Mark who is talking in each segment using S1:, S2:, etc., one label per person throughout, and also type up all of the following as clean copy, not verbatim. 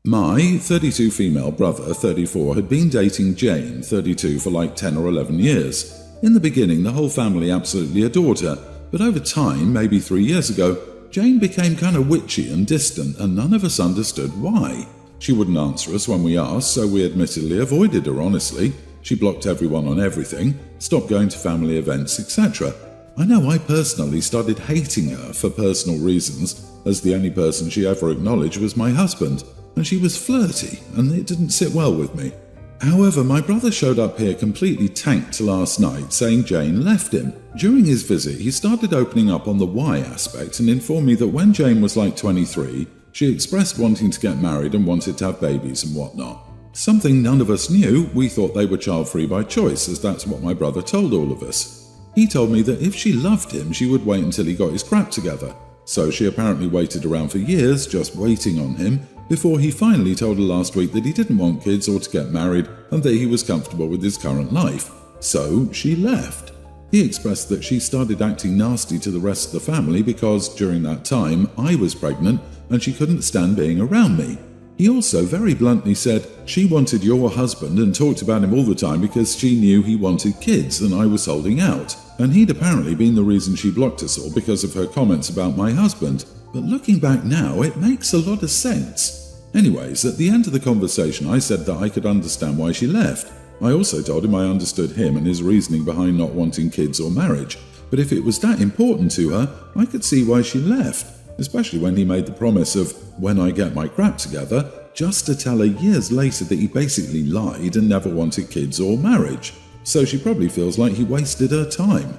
S1: My 32 female brother, 34, had been dating Jane, 32, for like 10 or 11 years. In the beginning, the whole family absolutely adored her, but over time, maybe 3 years ago, Jane became kind of witchy and distant, and none of us understood why. She wouldn't answer us when we asked, so we admittedly avoided her, honestly. She blocked everyone on everything, stopped going to family events, etc. I know I personally started hating her for personal reasons, as the only person she ever acknowledged was my husband, and she was flirty, and it didn't sit well with me. However, my brother showed up here completely tanked last night, saying Jane left him. During his visit, he started opening up on the why aspect and informed me that when Jane was like 23, she expressed wanting to get married and wanted to have babies and whatnot. Something none of us knew. We thought they were child-free by choice, as that's what my brother told all of us. He told me that if she loved him, she would wait until he got his crap together. So she apparently waited around for years, just waiting on him, before he finally told her last week that he didn't want kids or to get married and that he was comfortable with his current life. So she left. He expressed that she started acting nasty to the rest of the family because, during that time, I was pregnant and she couldn't stand being around me. He also very bluntly said she wanted your husband and talked about him all the time because she knew he wanted kids and I was holding out. And he'd apparently been the reason she blocked us all because of her comments about my husband. But looking back now, it makes a lot of sense. Anyways, at the end of the conversation, I said that I could understand why she left. I also told him I understood him and his reasoning behind not wanting kids or marriage. But if it was that important to her, I could see why she left. Especially when he made the promise of, when I get my crap together, just to tell her years later that he basically lied and never wanted kids or marriage. So she probably feels like he wasted her time.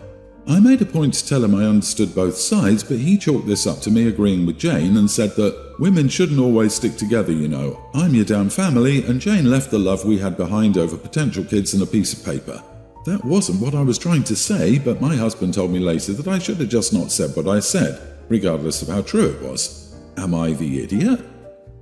S1: I made a point to tell him I understood both sides, but he chalked this up to me agreeing with Jane and said that women shouldn't always stick together, you know. I'm your damn family, and Jane left the love we had behind over potential kids and a piece of paper. That wasn't what I was trying to say, but my husband told me later that I should have just not said what I said, regardless of how true it was. Am I the idiot?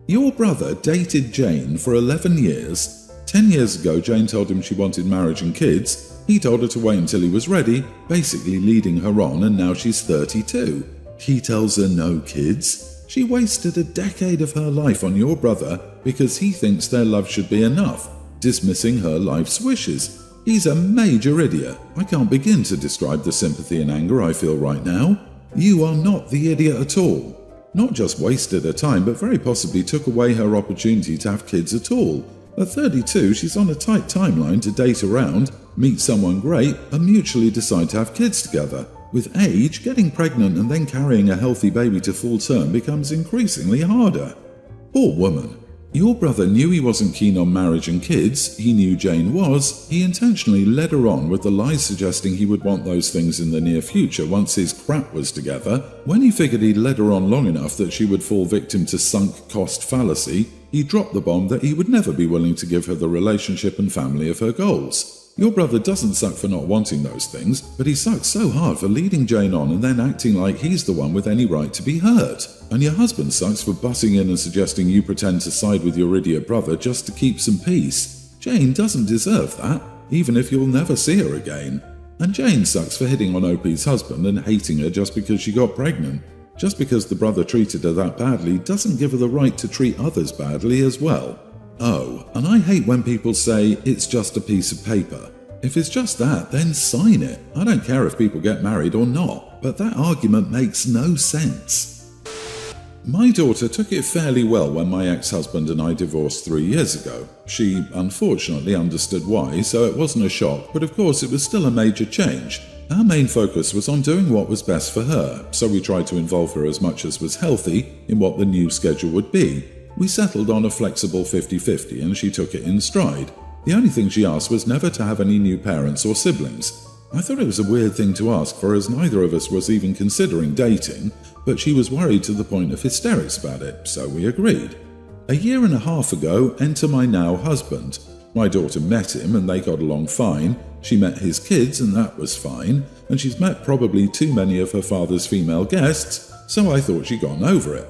S1: Your brother dated Jane for 11 years. 10 years ago, Jane told him she wanted marriage and kids. He told her to wait until he was ready, basically leading her on, and now she's 32. He tells her no kids. She wasted a decade of her life on your brother because he thinks their love should be enough, dismissing her life's wishes. He's a major idiot. I can't begin to describe the sympathy and anger I feel right now. You are not the idiot at all. Not just wasted her time, but very possibly took away her opportunity to have kids at all. At 32, she's on a tight timeline to date around, meet someone great, and mutually decide to have kids together. With age, getting pregnant and then carrying a healthy baby to full term becomes increasingly harder. Poor woman. Your brother knew he wasn't keen on marriage and kids, he knew Jane was, he intentionally led her on with the lies suggesting he would want those things in the near future once his crap was together. When he figured he'd led her on long enough that she would fall victim to sunk cost fallacy, he dropped the bomb that he would never be willing to give her the relationship and family of her goals. Your brother doesn't suck for not wanting those things, but he sucks so hard for leading Jane on and then acting like he's the one with any right to be hurt. And your husband sucks for butting in and suggesting you pretend to side with your idiot brother just to keep some peace. Jane doesn't deserve that, even if you'll never see her again. And Jane sucks for hitting on OP's husband and hating her just because she got pregnant. Just because the brother treated her that badly doesn't give her the right to treat others badly as well. Oh, and I hate when people say it's just a piece of paper. If it's just that, then sign it. I don't care if people get married or not, but that argument makes no sense. My daughter took it fairly well when my ex-husband and I divorced 3 years ago. She unfortunately understood why, so it wasn't a shock, but of course it was still a major change. Our main focus was on doing what was best for her, so we tried to involve her as much as was healthy in what the new schedule would be. We settled on a flexible 50-50 and she took it in stride. The only thing she asked was never to have any new parents or siblings. I thought it was a weird thing to ask for, as neither of us was even considering dating, but she was worried to the point of hysterics about it, so we agreed. A year and a half ago, enter my now husband. My daughter met him and they got along fine. She met his kids and that was fine, and she's met probably too many of her father's female guests, so I thought she'd gotten over it.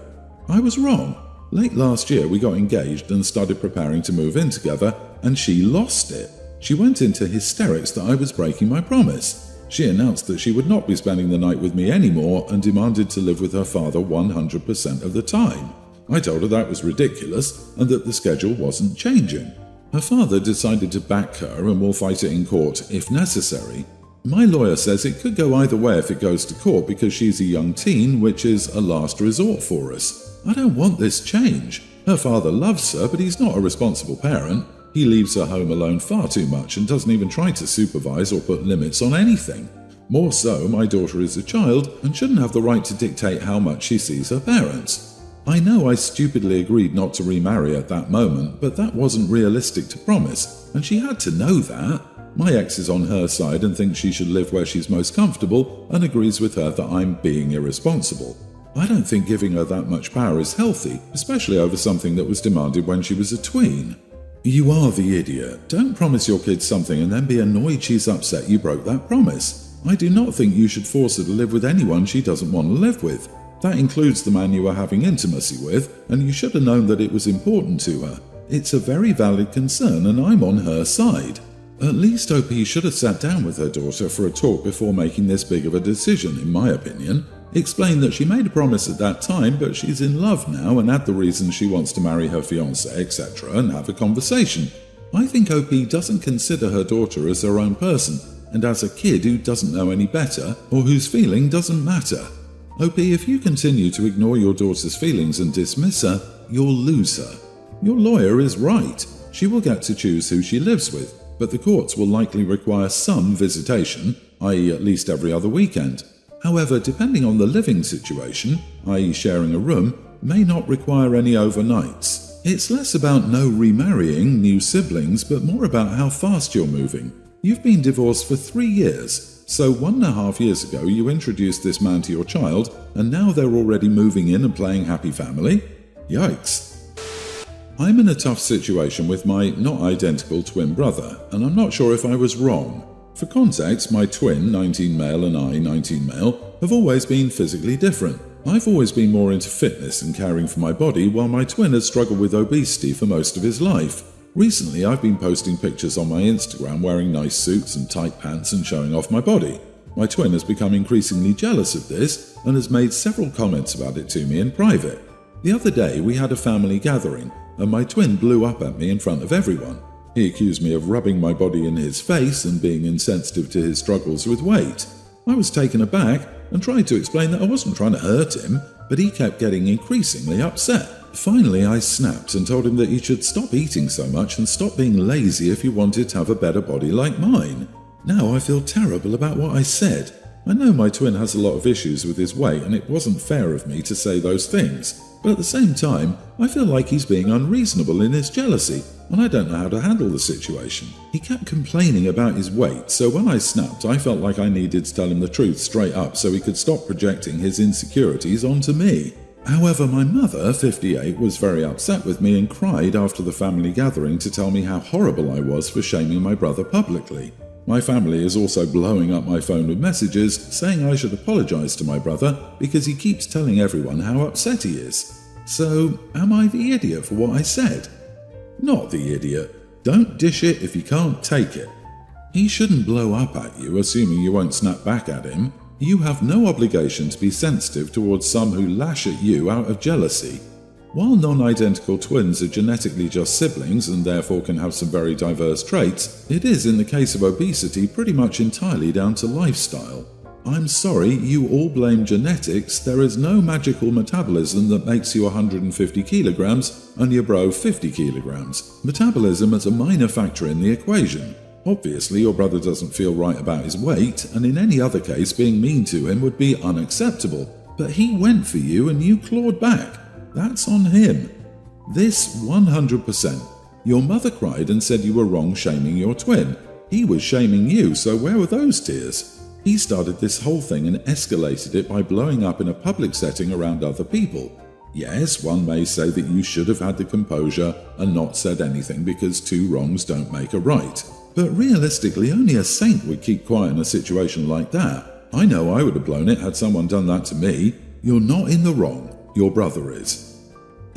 S1: I was wrong. Late last year we got engaged and started preparing to move in together, and she lost it. She went into hysterics that I was breaking my promise. She announced that she would not be spending the night with me anymore and demanded to live with her father 100% of the time. I told her that was ridiculous and that the schedule wasn't changing. Her father decided to back her and will fight it in court if necessary. My lawyer says it could go either way if it goes to court because she's a young teen, which is a last resort for us. I don't want this change. Her father loves her, but he's not a responsible parent. He leaves her home alone far too much and doesn't even try to supervise or put limits on anything. More so, my daughter is a child and shouldn't have the right to dictate how much she sees her parents. I know I stupidly agreed not to remarry at that moment, but that wasn't realistic to promise, and she had to know that. My ex is on her side and thinks she should live where she's most comfortable and agrees with her that I'm being irresponsible. I don't think giving her that much power is healthy, especially over something that was demanded when she was a tween. You are the idiot. Don't promise your kid something and then be annoyed she's upset you broke that promise. I do not think you should force her to live with anyone she doesn't want to live with. That includes the man you are having intimacy with, and you should have known that it was important to her. It's a very valid concern and I'm on her side. At least OP should have sat down with her daughter for a talk before making this big of a decision, in my opinion. Explain that she made a promise at that time, but she's in love now and add the reason she wants to marry her fiancé, etc., and have a conversation. I think OP doesn't consider her daughter as her own person, and as a kid who doesn't know any better, or whose feeling doesn't matter. OP, if you continue to ignore your daughter's feelings and dismiss her, you'll lose her. Your lawyer is right. She will get to choose who she lives with, but the courts will likely require some visitation, i.e. at least every other weekend. However, depending on the living situation, i.e. sharing a room, may not require any overnights. It's less about no remarrying, new siblings, but more about how fast you're moving. You've been divorced for 3 years, so 1.5 years ago you introduced this man to your child, and now they're already moving in and playing happy family? Yikes. I'm in a tough situation with my not identical twin brother, and I'm not sure if I was wrong. For context, my twin, 19 male, and I, 19 male, have always been physically different. I've always been more into fitness and caring for my body, while my twin has struggled with obesity for most of his life. Recently, I've been posting pictures on my Instagram wearing nice suits and tight pants and showing off my body. My twin has become increasingly jealous of this and has made several comments about it to me in private. The other day, we had a family gathering, and my twin blew up at me in front of everyone. He accused me of rubbing my body in his face and being insensitive to his struggles with weight. I was taken aback and tried to explain that I wasn't trying to hurt him, but he kept getting increasingly upset. Finally, I snapped and told him that he should stop eating so much and stop being lazy if he wanted to have a better body like mine. Now I feel terrible about what I said. I know my twin has a lot of issues with his weight and it wasn't fair of me to say those things. But at the same time, I feel like he's being unreasonable in his jealousy, and I don't know how to handle the situation. He kept complaining about his weight, so when I snapped, I felt like I needed to tell him the truth straight up so he could stop projecting his insecurities onto me. However, my mother, 58, was very upset with me and cried after the family gathering to tell me how horrible I was for shaming my brother publicly. My family is also blowing up my phone with messages saying I should apologize to my brother because he keeps telling everyone how upset he is. So, am I the idiot for what I said? Not the idiot. Don't dish it if you can't take it. He shouldn't blow up at you assuming you won't snap back at him. You have no obligation to be sensitive towards some who lash at you out of jealousy. While non-identical twins are genetically just siblings and therefore can have some very diverse traits, it is in the case of obesity pretty much entirely down to lifestyle. I'm sorry, you all blame genetics. There is no magical metabolism that makes you 150 kilograms and your bro 50 kilograms. Metabolism is a minor factor in the equation. Obviously, your brother doesn't feel right about his weight, and in any other case being mean to him would be unacceptable. But he went for you and you clawed back. That's on him. This 100%. Your mother cried and said you were wrong shaming your twin. He was shaming you, so where were those tears? He started this whole thing and escalated it by blowing up in a public setting around other people. Yes, one may say that you should have had the composure and not said anything because two wrongs don't make a right. But realistically, only a saint would keep quiet in a situation like that. I know I would have blown it had someone done that to me. You're not in the wrong. Your brother is.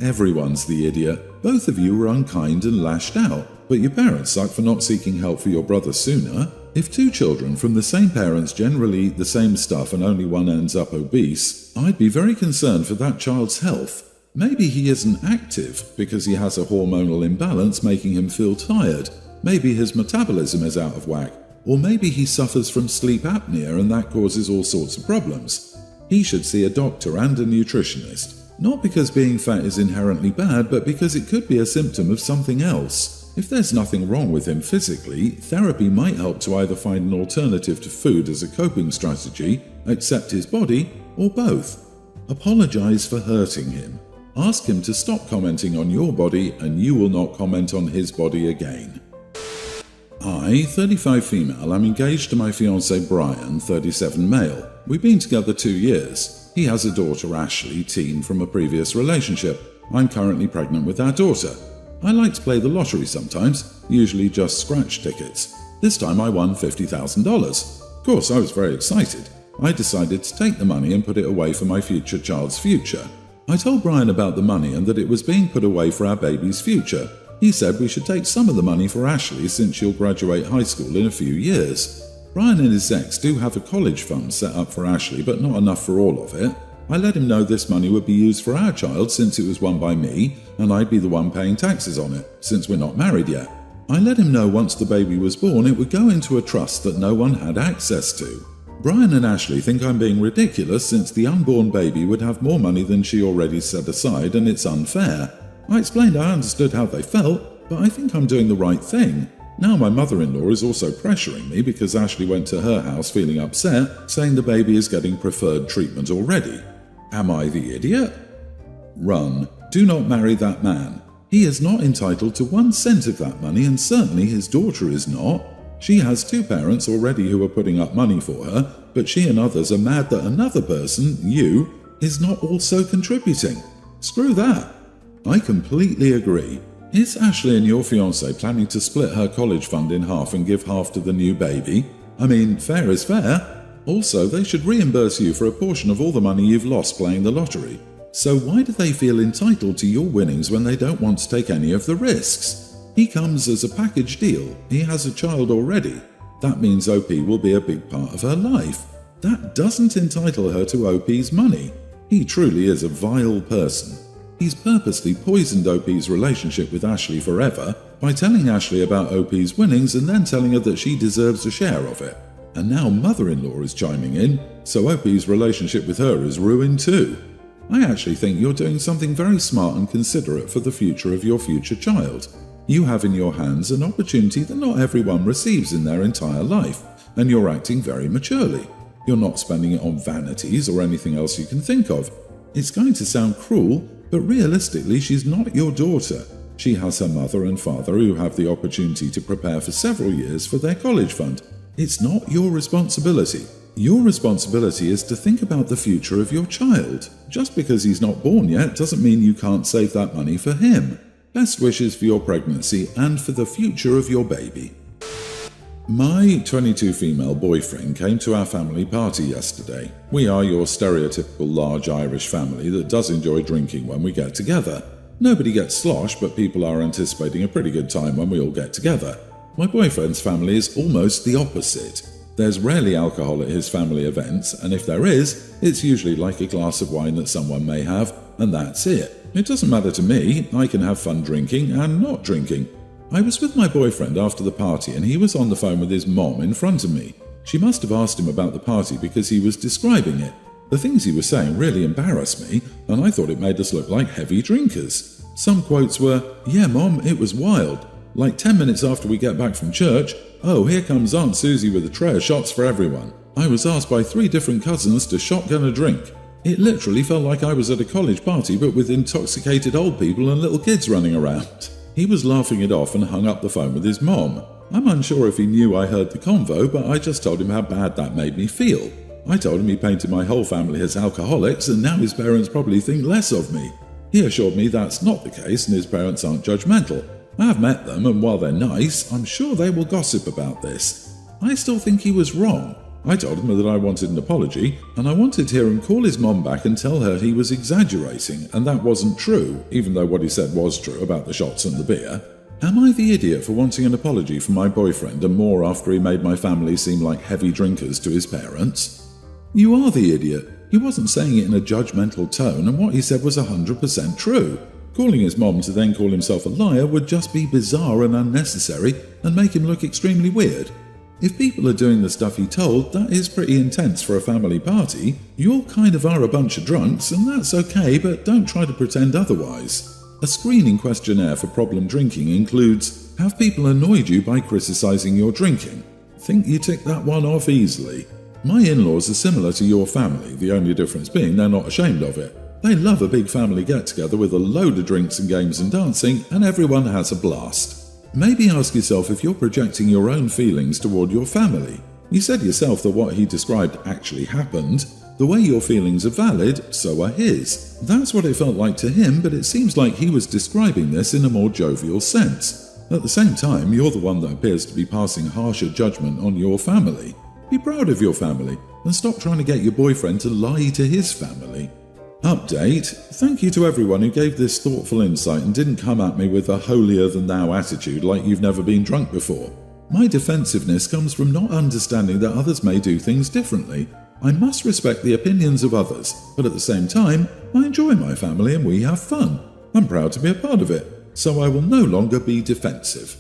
S1: Everyone's the idiot. Both of you were unkind and lashed out, but your parents suck for not seeking help for your brother sooner. If two children from the same parents generally eat the same stuff and only one ends up obese, I'd be very concerned for that child's health. Maybe he isn't active because he has a hormonal imbalance making him feel tired. Maybe his metabolism is out of whack. Or maybe he suffers from sleep apnea and that causes all sorts of problems. He should see a doctor and a nutritionist. Not because being fat is inherently bad, but because it could be a symptom of something else. If there's nothing wrong with him physically, therapy might help to either find an alternative to food as a coping strategy, accept his body, or both. Apologize for hurting him. Ask him to stop commenting on your body and you will not comment on his body again. I, 35 female, am engaged to my fiancé Brian, 37 male. We've been together 2 years. He has a daughter, Ashley, teen, from a previous relationship. I'm currently pregnant with our daughter. I like to play the lottery sometimes, usually just scratch tickets. This time I won $50,000. Of course, I was very excited. I decided to take the money and put it away for my future child's future. I told Brian about the money and that it was being put away for our baby's future. He said we should take some of the money for Ashley since she'll graduate high school in a few years. Brian and his ex do have a college fund set up for Ashley, but not enough for all of it. I let him know this money would be used for our child since it was won by me, and I'd be the one paying taxes on it, since we're not married yet. I let him know once the baby was born it would go into a trust that no one had access to. Brian and Ashley think I'm being ridiculous since the unborn baby would have more money than she already set aside and it's unfair. I explained I understood how they felt, but I think I'm doing the right thing. Now my mother-in-law is also pressuring me because Ashley went to her house feeling upset, saying the baby is getting preferred treatment already. Am I the idiot? Run. Do not marry that man. He is not entitled to 1 cent of that money and certainly his daughter is not. She has 2 parents already who are putting up money for her, but she and others are mad that another person, you, is not also contributing. Screw that. I completely agree. Is Ashley and your fiancé planning to split her college fund in half and give half to the new baby? I mean, fair is fair. Also, they should reimburse you for a portion of all the money you've lost playing the lottery. So why do they feel entitled to your winnings when they don't want to take any of the risks? He comes as a package deal. He has a child already. That means OP will be a big part of her life. That doesn't entitle her to OP's money. He truly is a vile person. He's purposely poisoned OP's relationship with Ashley forever by telling Ashley about OP's winnings and then telling her that she deserves a share of it. And now mother-in-law is chiming in, so OP's relationship with her is ruined too. I actually think you're doing something very smart and considerate for the future of your future child. You have in your hands an opportunity that not everyone receives in their entire life, and you're acting very maturely. You're not spending it on vanities or anything else you can think of. It's going to sound cruel, but realistically she's not your daughter. She has her mother and father who have the opportunity to prepare for several years for their college fund. It's not your responsibility. Your responsibility is to think about the future of your child. Just because he's not born yet doesn't mean you can't save that money for him. Best wishes for your pregnancy and for the future of your baby. My 22 female boyfriend came to our family party yesterday. We are your stereotypical large Irish family that does enjoy drinking when we get together. Nobody gets slosh, but people are anticipating a pretty good time when we all get together. My boyfriend's family is almost the opposite. There's rarely alcohol at his family events, and if there is, it's usually like a glass of wine that someone may have, and that's it. It doesn't matter to me. I can have fun drinking and not drinking. I was with my boyfriend after the party and he was on the phone with his mom in front of me. She must have asked him about the party because he was describing it. The things he was saying really embarrassed me, and I thought it made us look like heavy drinkers. Some quotes were, "Yeah, Mom, it was wild. Like 10 minutes after we get back from church, oh, here comes Aunt Susie with a tray of shots for everyone. I was asked by 3 different cousins to shotgun a drink. It literally felt like I was at a college party but with intoxicated old people and little kids running around." He was laughing it off and hung up the phone with his mom. I'm unsure if he knew I heard the convo, but I just told him how bad that made me feel. I told him he painted my whole family as alcoholics and now his parents probably think less of me. He assured me that's not the case and his parents aren't judgmental. I have met them and while they're nice, I'm sure they will gossip about this. I still think he was wrong. I told him that I wanted an apology and I wanted to hear him call his mom back and tell her he was exaggerating and that wasn't true, even though what he said was true about the shots and the beer. Am I the idiot for wanting an apology from my boyfriend and more after he made my family seem like heavy drinkers to his parents? You are the idiot. He wasn't saying it in a judgmental tone, and what he said was 100% true. Calling his mom to then call himself a liar would just be bizarre and unnecessary and make him look extremely weird. If people are doing the stuff he told, that is pretty intense for a family party. You all kind of are a bunch of drunks, and that's okay, but don't try to pretend otherwise. A screening questionnaire for problem drinking includes, have people annoyed you by criticizing your drinking? Think you tick that one off easily. My in-laws are similar to your family, the only difference being they're not ashamed of it. They love a big family get-together with a load of drinks and games and dancing, and everyone has a blast. Maybe ask yourself if you're projecting your own feelings toward your family. You said yourself that what he described actually happened. The way your feelings are valid, so are his. That's what it felt like to him, but it seems like he was describing this in a more jovial sense. At the same time, you're the one that appears to be passing harsher judgment on your family. Be proud of your family, and stop trying to get your boyfriend to lie to his family. Update. Thank you to everyone who gave this thoughtful insight and didn't come at me with a holier-than-thou attitude like you've never been drunk before. My defensiveness comes from not understanding that others may do things differently. I must respect the opinions of others, but at the same time, I enjoy my family and we have fun. I'm proud to be a part of it, so I will no longer be defensive.